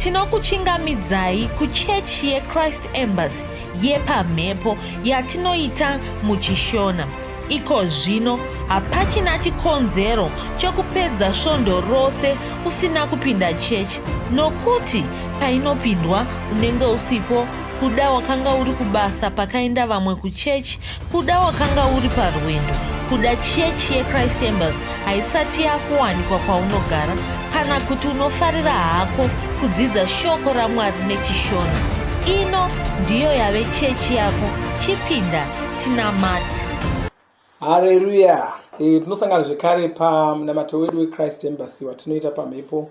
tinokuchingamidzai kuchechi yeChrist Embassy yepamhepo yatinoita muchishona. Iko zvino hapachina chikonzero chokupedza svondo rose usina kupinda chechi, nokuti painopindwa unenge usipo, kuda wakanga uri kubasa pakaenda vamwe kuchechi, kuda wakanga uri parwendo, kuda chechi yeChrist Embassy haisati yakuwanikwa kwaunogara, kana kuti unofarira hako kudzidza shoko raMwari nechishona. Ino ndiyo yave chechi yako. Chipinda tinamati. Haleluya. Tinosangana zvekare pamunamato wedu weChrist Embassy watinoita pamhepo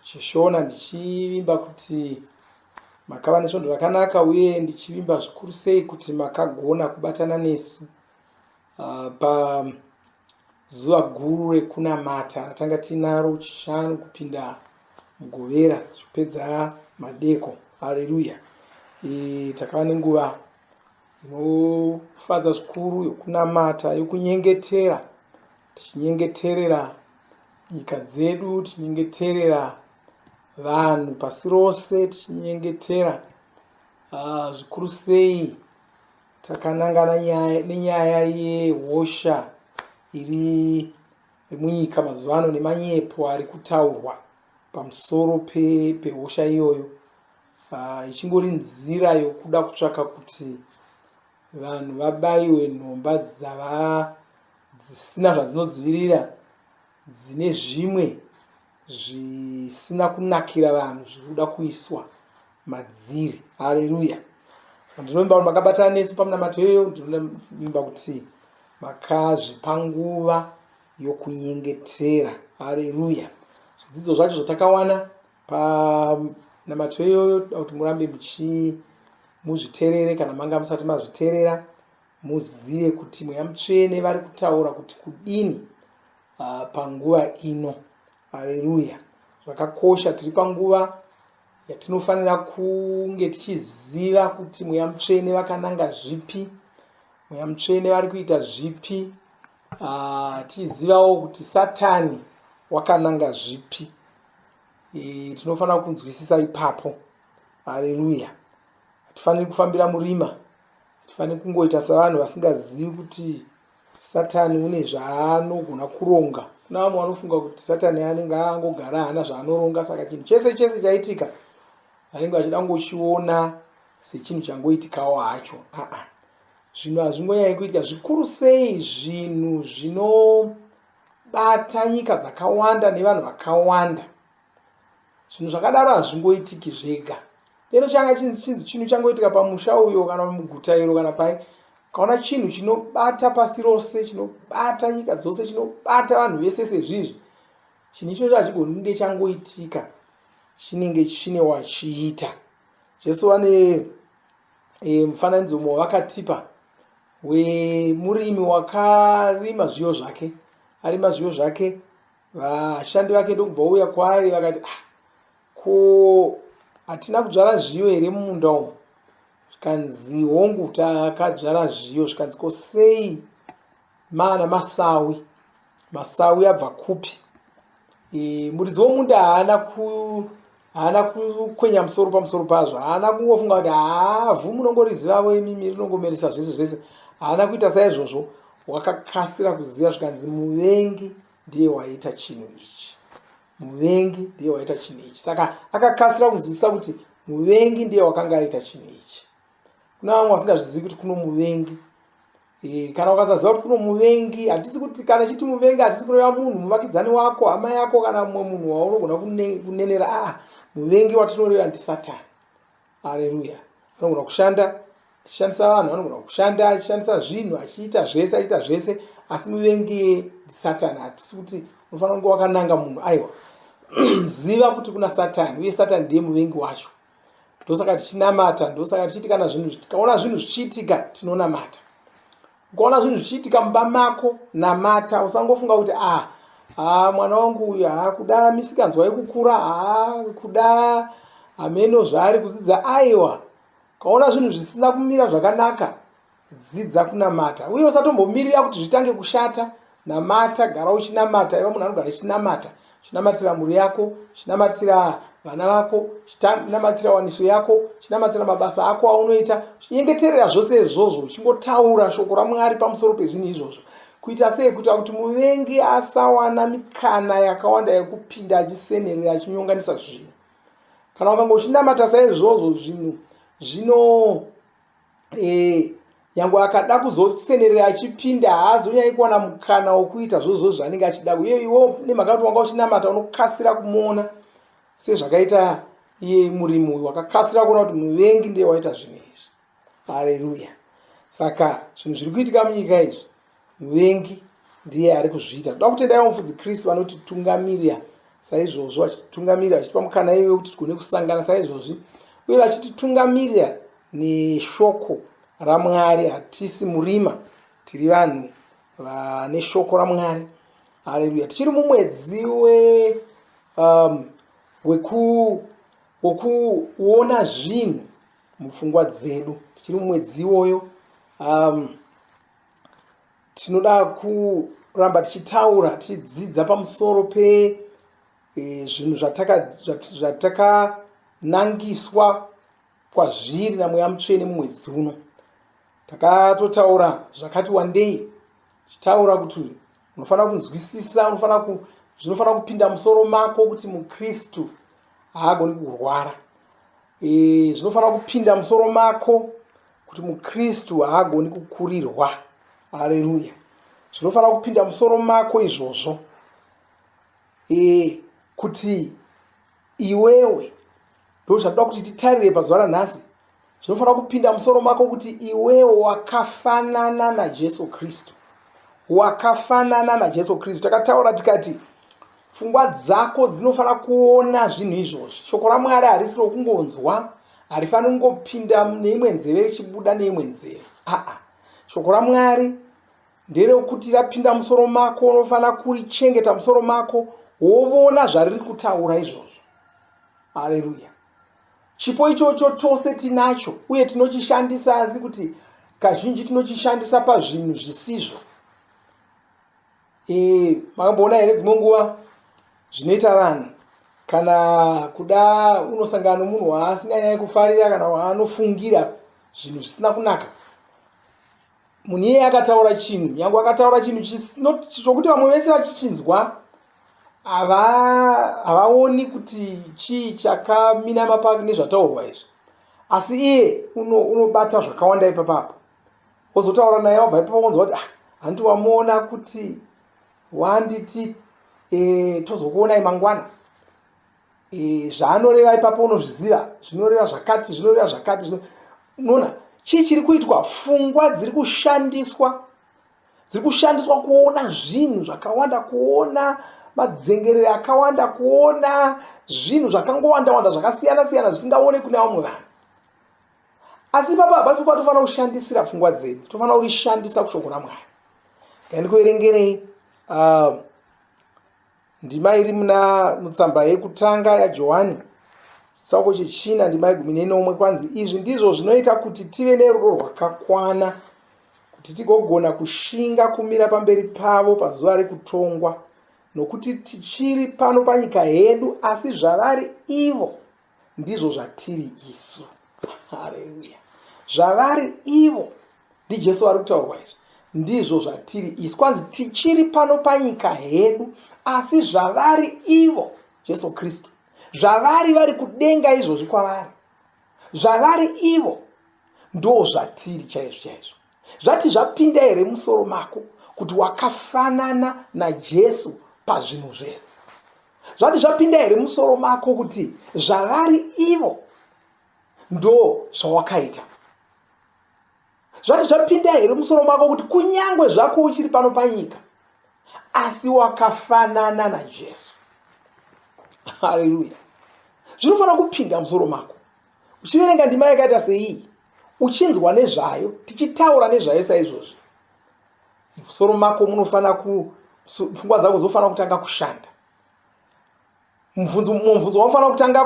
chishona, ndichivimba kuti makava nesvondo rakanaka, uye ndichivimba zvikuru sei kuti makagona kubatana nesu pazuva guru rekunamata ratanga tinaro chishanu kupinda mugovera tichipedza madeko. Haleluya. Takava nenguva inofadza zvikuru yokunamata, yokunyengetera, tichinyengeterera nyika dzedu, tichinyengeterera vanhu pasi rose, tichinyengetera zvikuru sei takanangana nenyaya yehosha iri munyika mazuva ano nemanyepo ari kutaurwa pamusoro pehosha iyoyo, ichingori nzira yokuda kutsvaka kuti vanhu vabayiwe nhomba dzisina zvadzinodzivirira, dzine zvimwe zvisina kunakira vanhu zviri kuda kuiswa madziri. Haleluya. Saka ndinovimba kuti makabatana nesu pamunamato iyoyo. Ndinovimba kuti makazvipa nguva yokunyengetera. Haleluya. Zvidzidzo zvacho zvatakawana pamunamato iyoyo kuti murambe muzviterere, kana manga musati mazviterera muzive kuti Mweya Mutsvene vari kutaura kuti kudini panguva ino. Haleluya. Zvakakosha, tiri panguva yatinofanira kunge tichiziva kuti Mweya Mutsvene vakananga zvipi, Mweya Mutsvene vari kuita zvipi, tichizivawo kuti Satani wakananga zvipi. Tinofanira kunzwisisa ipapo. Haleluya. Hatifaniri kufambira murima, hatifaniri kungoita savanhu vasingazivi kuti Satani une zvaanogona kuronga. Kuna vamwe vanofunga kuti Satani anenge angogara hana zvaanoronga, saka chinhu chese chese chaitika vanenge vachida ngochiona sechinhu changoitikawo hacho. Zvinhu hazvingonyanyi kuitika. Zvikuru sei zvinhu zvinobata nyika dzakawanda nevanhu vakawanda. Zvinhu zvakadaro hazvingoitiki zvega. Lero changa chinzi chinhu changoitika pamusha uyo kana muguta iro kana pai, kaona chinhu chinobata pasi rose, chinobata nyika dzose, chinobata vanhu vese sezvizvi, chinhu ichocho hachigoni kunge changoitika, chinenge chine wachiita. Jesu vane mufananidzo mumwe wakatipa wemurimi wakarima zviyo zvake. Arima zviyo zvake, vashandi vake ndokubva uya kwaari vakati, ko hatina kudzvara zviyo here mumunda umu? Zvikanzi hongu takadzvara zviyo. Zvikanzi ko sei mana masawi? Masawi abva kupi? Muridzi womunda haana kukwenya musoro pamusoro pazvo, haana kungofunga kuti vhu munongorizivawo imimi rinongomeresa zvese zvese. Haana kuita saizvozvo. Wakakasira kuziva. Zvikanzi muvengi ndiye waita chinhu ichi. Muvengi ndiye waita chinhu ichi. Saka akakasira kunzwisisa kuti muvengi ndiye wakanga aita chinhu ichi. Kuna vamwe vasingazvizivi kuti kuno muvengi. Kana ukasaziva kuti kuno muvengi, hatisi kuti kana chiti muvengi hatisi kureva munhu muvakidzani wako, hama yako, kana mumwe munhu waunogona kunenera. Muvengi watinoreva ndi Satani. Haleluya. Anogona kushanda achishandisa vanhu, anogona kushanda achishandisa zvinhu, achiita zvese, asi muvengi ndi Satani. Hatisi kuti unofanira kunge wakananga munhu. Aiwa. Ziva kuti kuna Satani, uye Satani ndiye muvengi wacho. Ndosaka tichinamata, ndosaka tichiti kana tikaona zvinhu zvichiitika tinonamata. Ukaona zvinhu zvichiitika mumba mako, namata. Usangofunga kuti mwana wangu uyu kuda misikanzwa yekukura, kuda ameno zvaari kudzidza. Aiwa. Ukaona zvinhu zvisina kumira zvakanaka, dzidza kunamata. Uye usatombomirira kuti zvitange kushata. Namata, gara uchinamata. Iva munhu anogara achinamata. chinamatira mhuri yako, chinamatira vana vako, chinamatira waniso yako, chinamatira mabasa ako aunoita. Chinyengeterera zvose izvozvo, uchingotaura shoko raMwari pamusoro pezvinhu izvozvo, kuita sei kuita kuti muvengi asawana mikana yakawanda yekupinda achisenerera achinyonganisa zvinhu. Kana ukanga uchinamata saizvozvo zvinhu zvino yangu akada kuzosenerera achipinda haazonyai kuwana mukana wokuita zvozvo zvaanenge achida. Uye iwo nemhaka kuti wanga uchinamata unokasira kumuona sezvakaita iye murimi uyu wakakasira kuona kuti muvengi ndiye waita zvinhu izvi. Haleluya. Saka zvinhu zviri kuitika munyika izvi muvengi ndiye ari kuzviita. Toda kutendai mufudzi Kristu vanotitungamirira saizvozvo, vachititungamirira vachitipa mukana iyoyo kuti tigone kusangana saizvozvi, uye vachititungamirira neshoko raMwari. Hatisi murima, tiri vanhu vane shoko raMwari. Haleluya. Tichiri mumwedzi wekuona zvinhu mupfungwa dzedu, tichiri mumwedzi iwoyo, tinoda kuramba tichitaura tichidzidza pamusoro zvinhu zvatakanangiswa kwazviri naMweya Mutsvene mumwedzi uno. Takatotaura zvakati wandei, tichitaura kuti unofanira kunzwisisa, zvinofanira kupinda musoro mako kuti muKristu haagoni kurwara. Zvinofanira kupinda musoro mako kuti muKristu haagoni kukurirwa. Haleluya. Zvinofanira kupinda musoro mako izvozvo, kuti iwewe, ndo zvatoda kuti titarire pazuva ranhasi. Zvinofanira kupinda musoro mako kuti iwewe wakafanana naJesu Kristu. Wakafanana naJesu Kristu. Takataura tikati pfungwa dzako dzinofanira kuona zvinhu izvozvi. Shoko raMwari harisi rokungonzwa, harifaniri kungopinda neimwe nzeve richibuda neimwe nzeve. Shoko raMwari nderekuti rapinda musoro mako, unofanira kurichengeta musoro mako, woona zvariri kutaura izvozvo. Haleluya. Chipo ichocho tose tinacho, uye tinochishandisa, asi kuti kazhinji tinochishandisa pazvinhu zvisizvo. Makamboona here dzimwe nguva zvinoita vanhu, kana kuda unosangana nomunhu waasinganyanye kufarira kana waanofungira zvinhu zvisina kunaka. Munhu iye akataura chinhu, nyange akataura chinhu chokuti vamwe vese vachichinzwa havaoni kuti chii chakaminama pake nezvataurwa izvi, asi iye unobata zvakawanda ipapapo. Wozotaura naye wabva ipapo wonzwa kuti handi wamuona kuti wanditi tozokuonai mangwana. Zvaanoreva ipapo unozviziva, zvinoreva zvakati, zvinoreva zvakati. Unoona chii chiri kuitwa? Pfungwa dziri kushandiswa kuona zvinhu zvakawanda, kuona madzengerere akawanda, kuona zvinhu zvakangowanda-wanda zvakasiyana-siyana zvisingaonekwi nevamwe vanhu. Asi papa hapasi patofanira kushandisira pfungwa dzedu, tofanira kurishandisa kushoko raMwari. Ndikuverengerei ndima iri mutsamba yekutanga yaJohani, chitsauko chechina, ndima ye11, kwanzi izvi ndizvo zvinoita kuti tive nerudo rwakakwana, kuti tigogona kushinga kumira pamberi pavo pazuva rekutongwa, nokuti tichiri pano panyika yedu, asi zvavari ivo ndizvo zvatiri isu. Haleluya. Zvavari ivo, ndiJesu ari kutaurwa izvi, ndizvo zvatiri isu. Kwanzi tichiri pano panyika yedu, asi zvavari ivo, Jesu Kristu, zvavari vari kudenga izvozvi kwavari, zvavari ivo ndo zvatiri chaizvo chaizvo. Zvati zvapinda here musoro mako kuti wakafanana naJesu pazvinhu zvese? Zvati zvapinda here musoro mako kuti zvavari ivo ndo zvawakaita? Zvati zvapinda here musoro mako kuti kunyangwe zvako uchiri pano panyika, asi wakafanana naJesu? Haleluya. Zvinofanira kupinda musoro mako. Uchiverenga ndima yakaita sei, uchinzwa nezvayo, tichitaura nezvayo saizvozvi, musoro mako munofanira pfungwa dzako dzofanira kutanga kushanda. Mubvunzo wanofanira kutanga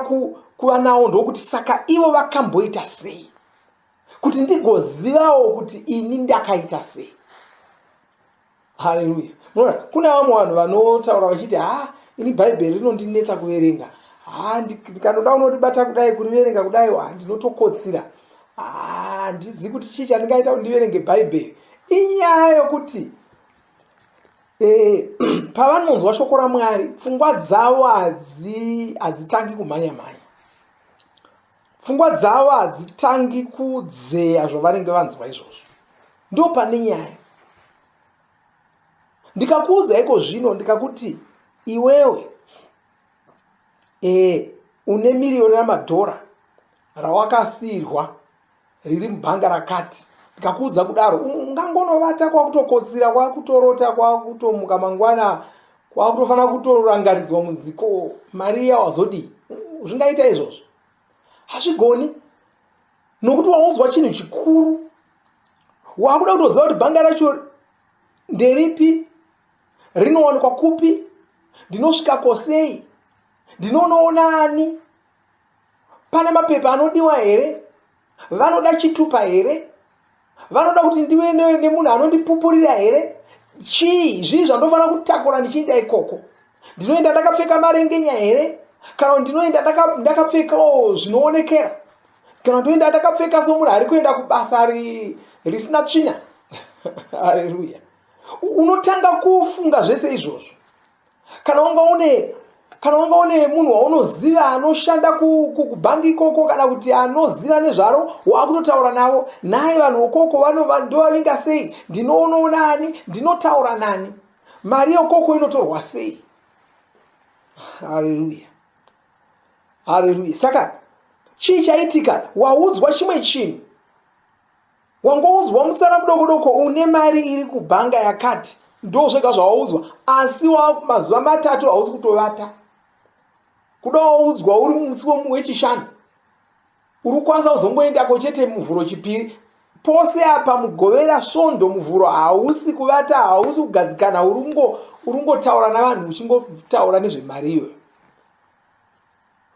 kuva nawo ndokuti saka ivo vakamboita sei, kuti ndigozivawo kuti ini ndakaita sei. Haleluya. Kuna vamwe vanhu vanotaura vachiti ini bhaibheri rinondinetsa kuverenga. Ndikanoda unoribata kudai kuriverenga kudai ndinotokotsira. Handizivi kuti chii chandingaita kuti ndiverenge bhaibheri. Inyaya yokuti pavanonzwa shoko raMwari pfungwa dzavo hadzitangi kumhanya-mhanya. Pfungwa dzavo hadzitangi kudzeya zvavanenge vanzwa izvozvo. Ndo pane nyaya. Ndikakuudza iko zvino ndikakuti iwewe une $1,000,000 ramadhora rawakasiyirwa riri mubhanga rakati, ndikakuudza kudaro, ungangonovata kwakutokotsira, kwakutorota, kwakutomuka mangwana, kwakutofanira kutorangaridzwa muziko, mari yawazodii? Zvingaita izvozvo? Hazvigoni. Nokuti waudzwa chinhu chikuru, wakuda kutoziva kuti bhanga racho nderipi, rinowanikwa kupi, ndinosvikako sei, ndinonoona ani, pane mapepa anodiwa here, vanoda chitupa here, vanoda kuti ndive nemunhu anondipupurira here, chii zvii zvandofanira kutakura ndichienda ikoko, ndinoenda ndakapfeka marengenya here, kana ndinoenda ndakapfekawo zvinoonekera, kana ndinoenda ndakapfeka somunhu ari kuenda kubasa risina tsvina. Haleluya. Unotanga kufunga zvese izvozvo. Kana wanga une munhu waunoziva anoshanda kubhangi ikoko, kana kuti anoziva nezvaro, wakutotaura navo, naye vanhu ikoko ndovavinga sei, ndinoona ani, ndinotaura nani, mari yokoko inotorwa sei. Haleluya. Haleluya. Saka chii chaitika? Waudzwa chimwe chinhu, wangoudzwa mutsara mudoko-doko, une mari iri kubhanga yakati, ndo zvega zvawaudzwa, asi mazuva 3 hausi kutovata. Kuda waudzwa uri musi wechishanu, uri kukwanisa kuzongoendako chete muvhuro chipiri, pose apa mugovera svondo muvhuro hausi kuvata, hausi kugadzikana, uri ngotaura navanhu, uchingotaura nezvemari iyoyo.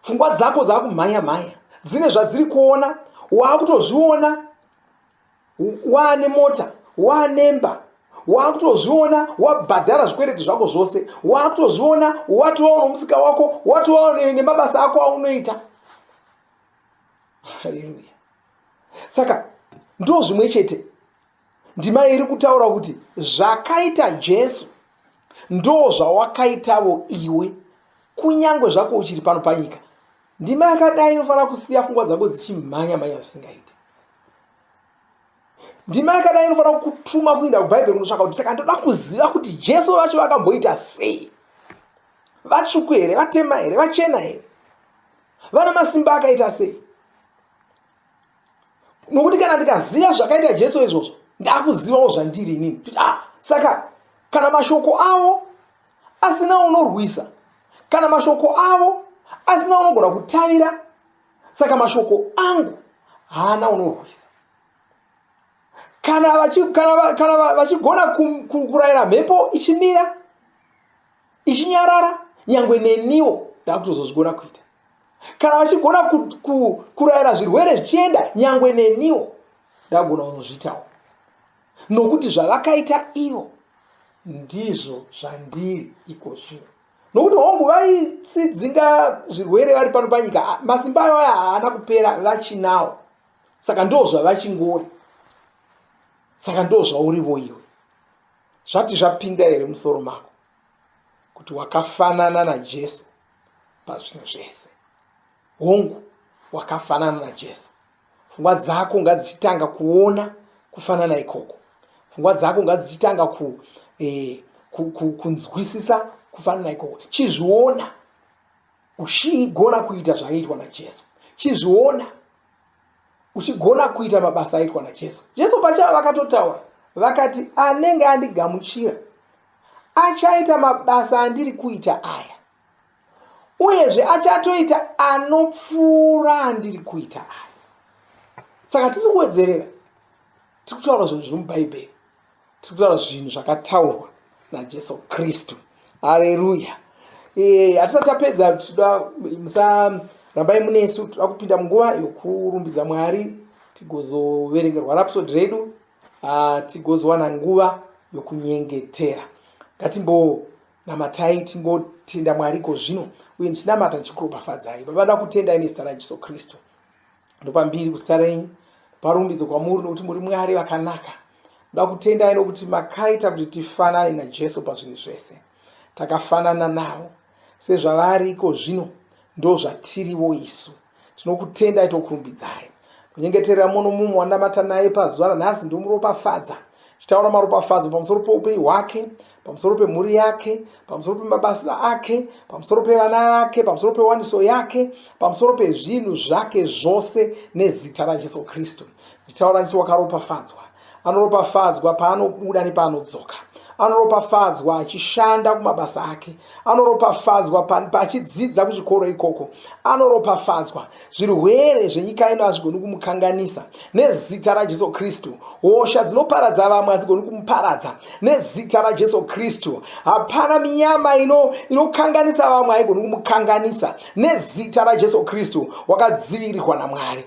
Pfungwa dzako dzakumhanya-mhanya, dzine zvadziri kuona, wakutozviona, waane mota, waanemba, wakutozviona, wabhadhara zvikwereti zvako zvose, wakutozviona, watovawo nomusika wako, watovawo nemabasa ako aunoita. Haleluya. Saka ndo zvimwe chete ndima iri kutaura kuti zvakaita Jesu ndo zvawakaitavo iwe, kunyange zvako uchiri pano panyika. Ndima yakadai inofanira kusiya pfungwa dzako dzichimhanya-mhanya zvisingaiti. Ndima yakadai inofanira kutuma kuinda kubhaibheri kunotsvaka kuti saka ndoda kuziva kuti Jesu vacho vakamboita sei, vatsvuku here, vatema here, vachena here, vana masimba akaita sei. Nokuti kana ndikaziva zvakaita Jesu izvozvo, ndakuzivawo zvandiri inini. Saka kana mashoko avo asina unorwisa, kana mashoko avo asina unogona kutavira, saka mashoko angu haana unorwisa. Kana vachigona kurayira mhepo ichimira, ichinyarara, nyangwe neniwo ndakutozozvigona kuita. Kana vachigona kurayira zvirwere zvichienda, nyangwe neniwo ndagona kuzvitawo. Nokuti zvavakaita ivo ndizvo zvandiri iko zvino. Nokuti hongu vaitsidzinga zvirwere vari pano panyika, masimba ayo haana kupera, vachinawo. Saka ndo zvavachingori. Saka ndo zvaurivo iwe. Zvati zvapinda here musoro mako kuti wakafanana naJesu pazvinhu zvese? Hongu, wakafanana naJesu. Pfungwa dzako ngadzichitanga kuona kufanana ikoko. Pfungwa dzako ngadzichitanga kunzwisisa kufanana ikoko. Chizviona uchigona kuita zvakaitwa naJesu. Chizviona uchigona kuita mabasa aitwa naJesu. Jesu pachavo vakatotaura vakati, anenge andigamuchira achaita mabasa andiri kuita aya, uyezve achatoita anopfuura andiri kuita aya. Saka tisi kuwedzerera, tiri kutaura zvinhu zviri mubhaibheri, tiri kutaura zvinhu zvakataurwa naJesu Kristu. Haleluya. Hatisati tapedza, musarambai munesu, toda kupinda munguva yokurumbidza Mwari, tigozoverengerwa rapsodi redu, tigozowana nguva yokunyengetera. Ngatimbo namatai tingotenda Mwari zvino uye ndichinamata ndichikuropafadzai. Baba, ndoda kutendai nezita raJesu Kristu. Ndopambiri kuzita renyu, parumbidzo kwamuri nokuti muri Mwari vakanaka. Ndoda kutendai nokuti makaita kuti tifanane naJesu pazvinhu zvese. Takafanana navo sezvavari zvino ndozvatiriwo isu. Tinokutendai tokurumbidzai. Kunyengeterera muno mumwe wandamata naye pazuva ranhasi ndomuropafadza. Chitaura maropafadzo pamusoro peupenyu hwake, pamusoro pemhuri yake, pamusoro pemabasa ake, pamusoro pevana vake, pamusoro pewaniso yake, pamusoro pezvinhu zvake zvose nezita raJesu Kristu. Ndichitaura ndichi wakaropafadzwa. Anoropafadzwa paanobuda nepaanodzoka. Anoropafadzwa achishanda kumabasa ake. Anoropafadzwa pachidzidza kuchikoro ikoko. Anoropafadzwa. Zvirwere zvenyika ino hazvigoni kumukanganisa nezita raJesu Kristu. Hosha dzinoparadza vamwe hadzigoni kumuparadza nezita raJesu Kristu. Hapana minyama inokanganisa vamwe haigoni kumukanganisa nezita raJesu Kristu. Wakadzivirirwa naMwari,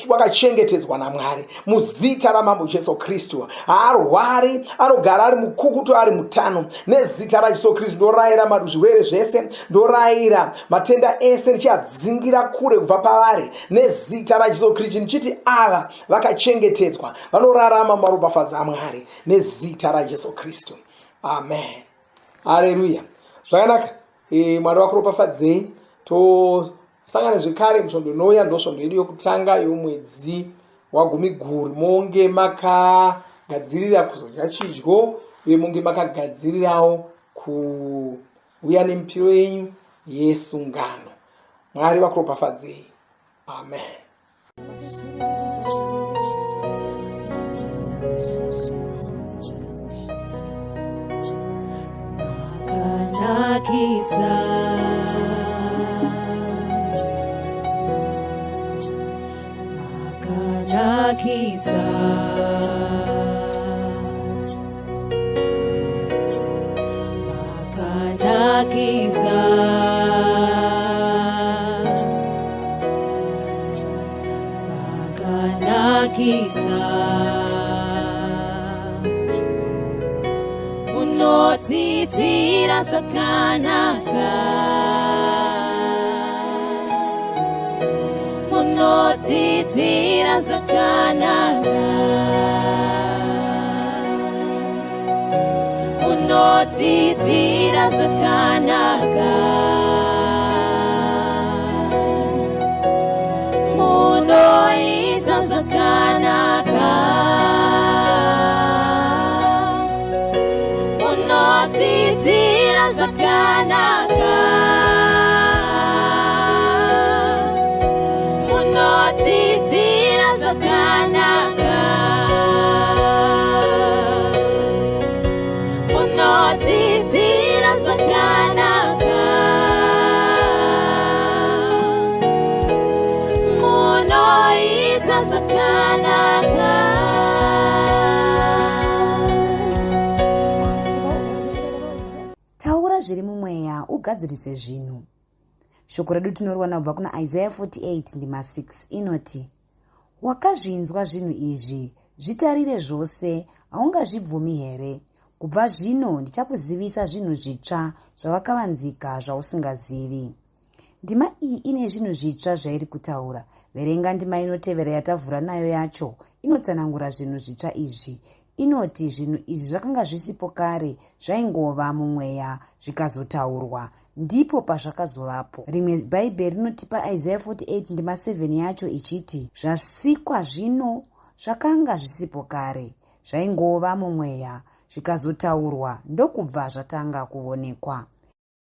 wakachengetedzwa naMwari muzita ramambo Jesu Kristu. Haarwari, anogara ari mukukutu, ari mutano nezita raJesu Kristu. Ndorayira zvirwere zvese, ndorayira matenda ese, ndichadzingira kure kubva pavari nezita raJesu Kristu. Ndichiti ava vakachengetedzwa, vanorarama maropafadzo aMwari nezita raJesu Kristu. Amen. Haleluya. Zvakanaka. Mwari wakuropafadzei. Tosangana zvekare musvondo inouya, ndosvondo yedu yokutanga yomwedzi wa12. Monge makagadzirira kuzodya chidyo uye munge makagadzirirawo kuuya nemipiro yenyu yesungano. Mwari vakuropafadzei. Amen. Unodzidzira zvakanaka, unodzidzira zvakanaka, unodzidzira zvakanaka, munoita zvakanaka, unodzidzira zvakanaka, unodzidzira zvakanaka, unodzidzira zvakanaka, munoita zvakanaka. Taura zviri mumweya ugadzirise zvinhu. Shoko redu tinoriwana kubva kuna Isaiah 48:6 inoti, wakazvinzwa zvinhu izvi, zvitarire zvose, haungazvibvumi here? Kubva zvino ndichakuzivisa zvinhu zvitsva zvavakavanzika zvausingazivi. Ndima iyi ine zvinhu zvitsva zvairi kutaura. Verenga ndima inotevera yatavhura nayo yacho, inotsanangura zvinhu zvitsva izvi. Inoti zvinhu izvi zvakanga zvisipo kare, zvaingova mumweya zvikazotaurwa, ndipo pazvakazovapo. Rimwe bhaibheri rinotipa Isaiah 48:7 yacho ichiti, zvasikwa zvino zvakanga zvisipo kare, zvaingova mumweya zvikazotaurwa, ndokubva zvatanga kuonekwa.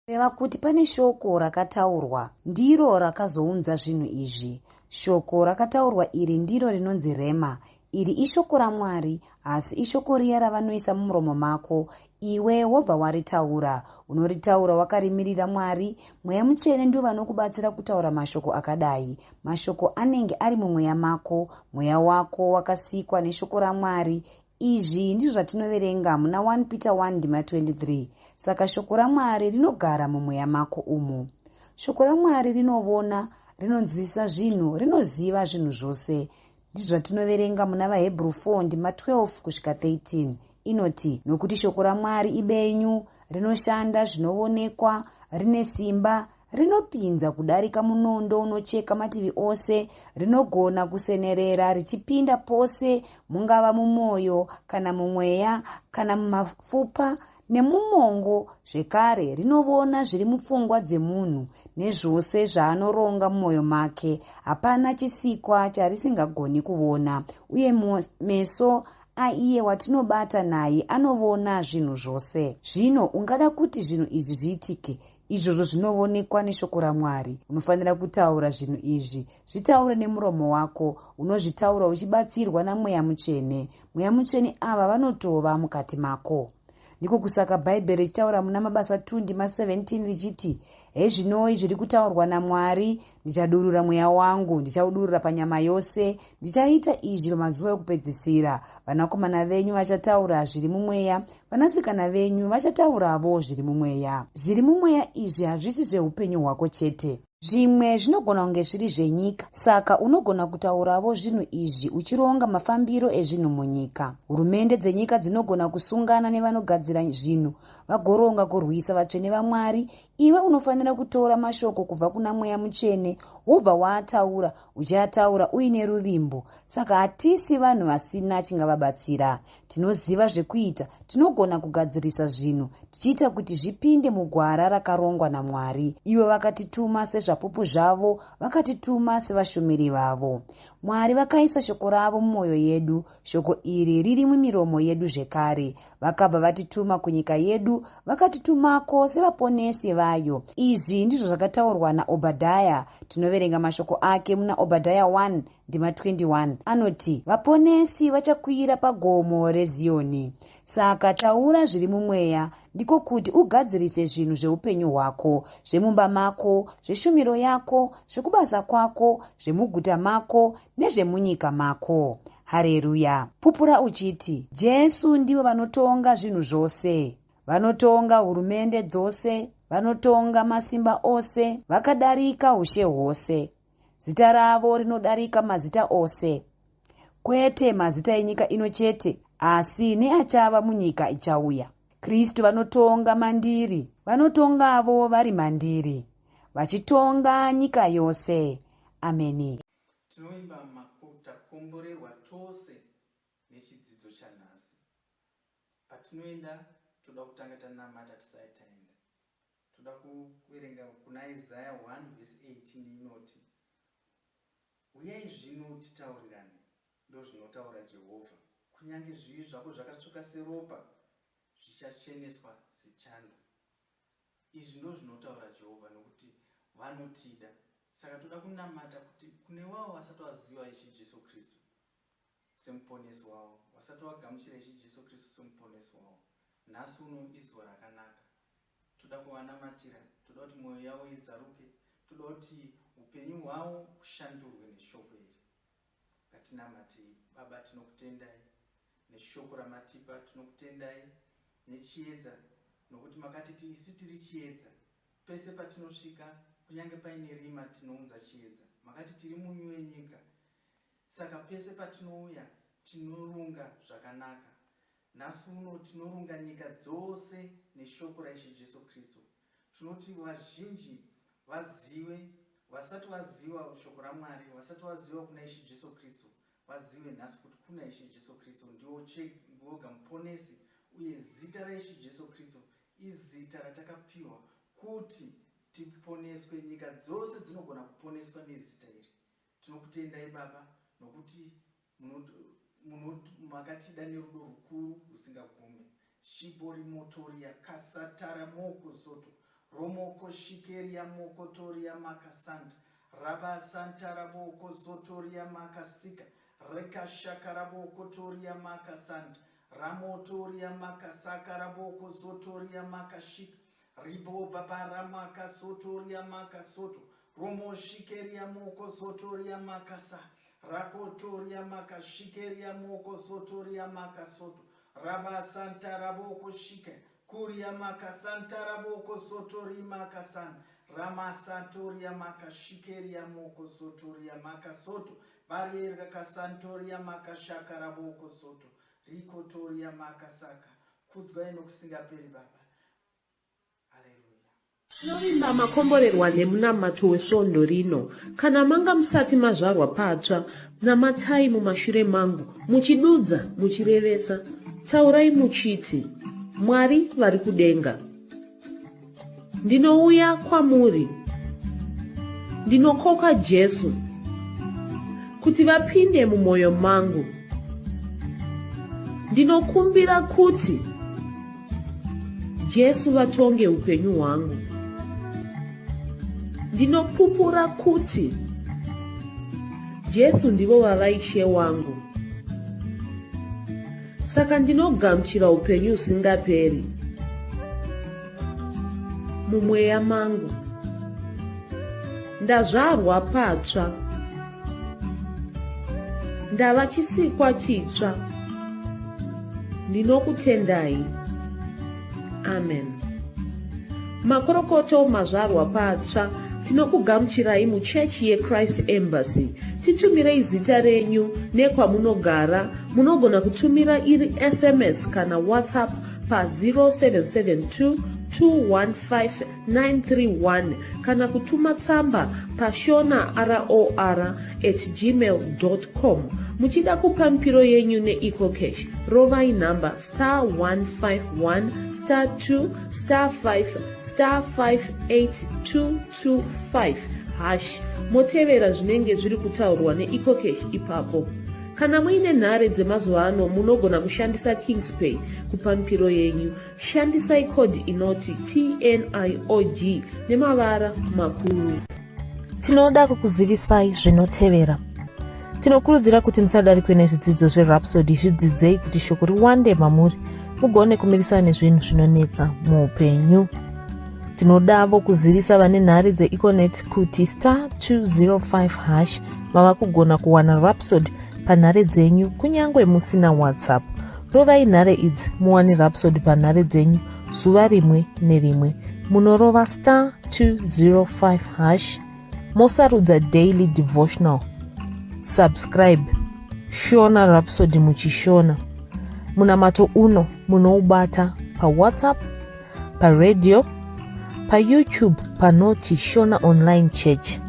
Reva kuti pane shoko rakataurwa, ndiro rakazounza zvinhu izvi. Shoko rakataurwa iri ndiro rinonzi Rema. Iri ishoko raMwari, asi ishoko riya ravanoisa mumuromo mako. Iwe wobva waritaura, unoritaura wakarimirira Mwari. Mweya Mutsvene ndio vanokubatsira kutaura mashoko akadai. Mashoko anenge ari mumweya mako, mweya wako wakasikwa neshoko raMwari. Izvi ndizvo zvatinoverenga muna 1 Peter 1:23. Saka shoko raMwari rinogara mumweya mako umu. Shoko raMwari rinovona, rinonzwisisa zvinhu, rinoziva zvinhu zvose. Ndizvo zvatinoverenga muna vaHebheru 4:12 kusvika 13. inoti, nokuti shoko raMwari ibenyu, rinoshanda zvinoonekwa, rine simba, rinopinza kudarika munondo unocheka mativi ose, rinogona kusenerera richipinda pose, mungava mumwoyo kana mumweya kana mumapfupa nemumongo. Zvekare rinoona zviri mupfungwa dzemunhu nezvose zvaanoronga mumwoyo make. Hapana chisikwa charisingagoni kuona, uye meso aiye watinobata naye anoona zvinhu zvose. Zvino ungada kuti zvinhu izvi zviitike, izvozvo zvinoonekwa neshoko raMwari. Unofanira kutaura zvinhu izvi, zvitaure nemuromo wako. Unozvitaura uchibatsirwa naMweya Mutsvene. Mweya Mutsvene ava vanotova mukati mako. Ndiko kusaka Bhaibheri richitaura muna Mabasa 2:17 richiti, hezvinoi zviri kutaurwa naMwari, ndichadurura mweya wangu, ndichaudurura panyama yose. Ndichaita izvi pamazuva okupedzisira. Vanakomana venyu vachataura zviri mumweya, vanasikana venyu vachataurawo zviri mumweya. Zviri mumweya izvi hazvisi zveupenyu hwako chete. Zvimwe zvinogona kunge zviri zvenyika, saka unogona kutaurawo zvinhu izvi uchironga mafambiro ezvinhu munyika. Hurumende dzenyika dzinogona kusungana nevanogadzira zvinhu vagoronga kurwisa vatsvene vaMwari. Iwe unofanira kutora mashoko kubva kuna Mweya Mutsvene, wobva waataura, uchiataura uine ruvimbo. Saka hatisi vanhu vasina chingavabatsira. Tinoziva zvekuita, tinogona kugadzirisa zvinhu, tichiita kuti zvipinde mugwara rakarongwa naMwari. Ivo vakatituma sezvapupu zvavo, vakatituma sevashumiri vavo. Mwari vakaisa shoko ravo mumwoyo yedu, shoko iri riri mumiromo yedu zvekare. Vakabva vatituma kunyika yedu, vakatitumako sevaponesi vayo. Izvi ndizvo zvakataurwa naObhadhaya. Tinoverenga mashoko ake muna Obhadhaya 1:21. Anoti, vaponesi vachakwira pagomo reZioni. Saka taura zviri mumweya, ndiko kuti ugadzirise zvinhu zveupenyu hwako, zvemumba mako, zveshumiro yako, zvekubasa kwako, zvemuguta mako nezvemunyika mako. Hareruya. Pupura uchiti, Jesu ndivo vanotonga zvinhu zvose. Vanotonga hurumende dzose, vanotonga masimba ose, vakadarika ushe hwose. Zita ravo rinodarika mazita ose. Kwete mazita enyika ino chete, asi neachava munyika ichauya. Kristu vanotonga mandiri, vanotongavo vari mandiri, vachitonga nyika yose. Ameni. Tinoimba takomborerwa tose nechidzidzo chanhasi. Patinoenda toda kutanga tanamata tisati taenda. Toda kuverenga kuna Isaya 1:18 inoti, uyai zvino titaurirane, ndozvinotaura Jehovha. Kunyange zvivi zvako zvakatsvuka seropa, zvichacheneswa sechando. Izvi ndozvinotaura Jehovha, nokuti vanotida. Saka toda kunamata kuti kune wavo vasati vaziva Ishe Jesu Kristu semuponesi wavo, vasati vagamuchira Ishe Jesu Kristu semuponesi wavo, nhasi uno izuva rakanaka. Toda kuvanamatira, toda kuti mwoyo yavo izaruke, toda kuti upenyu hwavo kushandurwe neshoko iri. Ngatinamatei. Baba, tinokutendai neshoko ramatipa, tinokutendai nechiedza, nokuti makatiti isu tiri chiedza. Pese patinosvika, kunyange paine rima tinounza chiedza. Makati tiri munyu wenyika. Saka pese patinouya tinorunga zvakanaka. Nhasi uno tinorunga nyika dzose neshoko raIshe Jesu Kristu. Tinoti vazhinji vazive, vasati vaziva shoko raMwari, vasati vaziva kuna Ishe Jesu Kristu, vazive nhasi kuti kuna Ishe Jesu Kristu ndiwoga muponesi, uye zita raIshe Jesu Kristu izita ratakapiwa kuti tiponeswe. Nyika dzose dzinogona kuponeswa nezita iri. Tinokutendai Baba, nokuti makatida nerudo rukuru rusingagumi. Shibori motoria kasatara moko soto, romoko shikeria moko toria makasanda, raba santara boko sotoria makasika, reka shakara boko toria makasanda, ramotoria makasakara boko sotoria makashika, ribo babara maka sotoria makasoto, romo shikeria moko sotoria makasa, rakotoria makashikeria moko sotoria makasoto, raba santa raboko shike, kuria makasanta raboko sotori makasan, rama santoria makashikeria moko sotoria makasoto, barriera kasantoria makashaka raboko soto, rikotoria makasaka kudzwai nokusingaperi baba. Haleluya. Tinovimba makomborerwa nemunamato wesvondo rino. Kana manga musati mazvarwa patsva, namatai mumashure mangu, muchidudza, muchirevesa. Taurai muchiti, Mwari vari kudenga, ndinouya kwamuri, ndinokoka Jesu kuti vapinde mumwoyo mangu. Ndinokumbira kuti Jesu vatonge upenyu hwangu. Ndinopupura kuti Jesu ndivo vavaishe wangu. Saka ndinogamuchira upenyu usingaperi mumweya mangu. Ndazvarwa patsva, ndava chisikwa chitsva. Ndinokutendai. Amen. Makorokoto mazvarwa patsva, tinokugamuchirai muchechi yeChrist Embassy. Titumirei zita renyu nekwamunogara. Munogona kutumira iri SMS kana WhatsApp pa 0772 215 kana kutuma tsamba pa shonaror@gmail.com. Muchida kupa mpiro yenyu neEcocash, rovai namba *151*2*5*58225 motevera zvinenge zviri kutaurwa neEcocash ipapo. Kana muine nhare dzemazuva ano, munogona kushandisa KingsPay kupa mpiro yenyu. Shandisai kodi inoti TNIOG nemavara makuru. Tinoda kukuzivisai zvinotevera. Tinokurudzira kuti musadarikwe nezvidzidzo zveRhapsody. Zvidzidzei kuti shoko riwande mamuri, mugone kumirisana nezvinhu zvinonetsa muupenyu. Tinodavo kuzivisa vane nhare dzeEconet kuti *205# vava kugona kuwana Rhapsody panhare dzenyu kunyangwe musina WhatsApp. Rovai nhare idzi muwane Rhapsody panhare dzenyu zuva rimwe nerimwe. Munorova *205#, mosarudza Daily Devotional. Subscribe, shona Rhapsody muchishona. Munamato uno munoubata pa WhatsApp, pa radio, pa YouTube panoti Shona Online Church,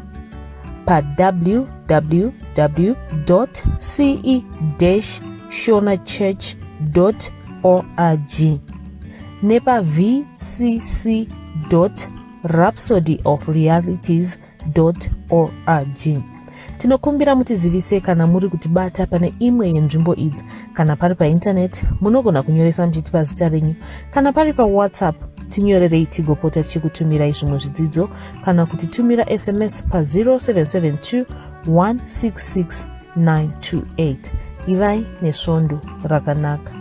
pa www.ce-shonachurch.org, nepa vcc.rhapsodyofrealities.org. Tinokumbira mutizivise kana muri kutibata pane imwe yenzvimbo idzi. Kana pari paintaneti, munogona kunyoresa muchitipa zita renyu. Kana pari pa WhatsApp, tinyorerei tigopota tichikutumirai zvimwe zvidzidzo, kana kutitumira SMS pa 0772 166 928. Ivai nesvondo rakanaka.